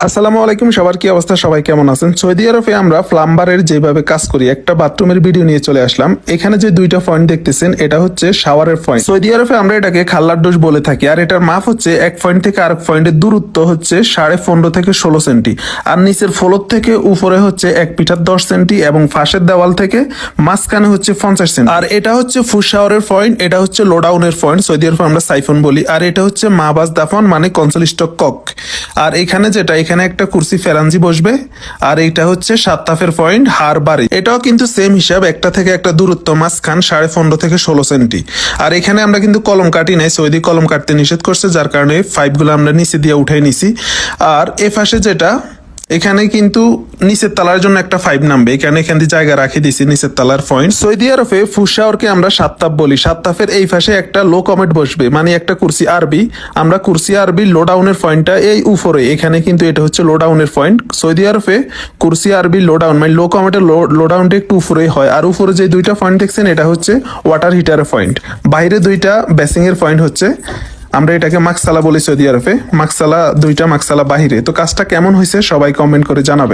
আসসালামু আলাইকুম, সবার কি অবস্থা? সবাই কেমন আছেন? সৌদি আরবে আমরা প্লাম্বারের যেভাবে কাজ করি একটা বাথরুমের ভিডিও নিয়ে চলে আসলাম। এখানে যে দুইটা পয়েন্ট দেখতেছেন এটা হচ্ছে শাওয়ারের পয়েন্ট। সৌদি আরবে আমরা এটাকে খাল্লার ডোজ বলে থাকি, আর এটার মাপ হচ্ছে এক পয়েন্ট থেকে আরেক পয়েন্টের দূরত্ব হচ্ছে 15.5 থেকে 16 সেন্টি, আর নিচের ফ্লোর থেকে উপরে হচ্ছে 1 মিটার 10 সেন্টি এবং ফাঁসের দেওয়াল থেকে মাঝখানে হচ্ছে 50 সেন্টি। আর এটা হচ্ছে ফুল শাওয়ারের পয়েন্ট, এটা হচ্ছে লো ডাউনের পয়েন্ট, সৌদি আরবে আমরা সাইফন বলি। আর এটা হচ্ছে মাবাজ দাফন মানে কনসোল স্টক কক। আর এখানে এখানে একটা কুরসি ফেরাঞ্জি বসবে, আর এটা হচ্ছে সাত্তাফের পয়েন্ট হার বাড়ি। এটাও কিন্তু সেম হিসাব, একটা থেকে একটা দূরত্ব মাঝখান 15.5 থেকে 16 সেন্টি। আর এখানে আমরা কিন্তু কলম কাটি নাই, সৌদি কলম কাটতে নিষেধ করছে, যার কারণে পাইপগুলো আমরা নিচে দিয়ে উঠাই নিছি। আর এ পাশে এখানে কিন্তু নিচের তালার জন্য একটা পাইপ নামবে, এখান দিয়ে জায়গা রাখি দিছি নিচের তালার পয়েন্ট। সৌদি আরবে ফুশাওয়ারকে আমরা সাত্তাফ বলি। সাত্তাফের এই পাশে একটা লো কমেট বসবে, মানে একটা কুরসি আরবি। আমরা কুরসি আরবি লো ডাউনের পয়েন্টটা এই উপরে, এখানে কিন্তু এটা হচ্ছে লো ডাউনের পয়েন্ট। সৌদি আরবে কুরসি আরবি লো ডাউন মানে লো কমেটের লো ডাউনটা একটু উপরেই হয়। আর উপরে যে দুইটা পয়েন্ট দেখছেন এটা হচ্ছে ওয়াটার হিটারের পয়েন্ট। বাইরে দুইটা বেসিং এর পয়েন্ট হচ্ছে, আমরা এটাকে মাকসালা বলি সৌদি আরবে। মাকসালা দুইটা মাকসালা বাহিরে। তো কাজটা কেমন হয়েছে সবাই কমেন্ট করে জানাবে।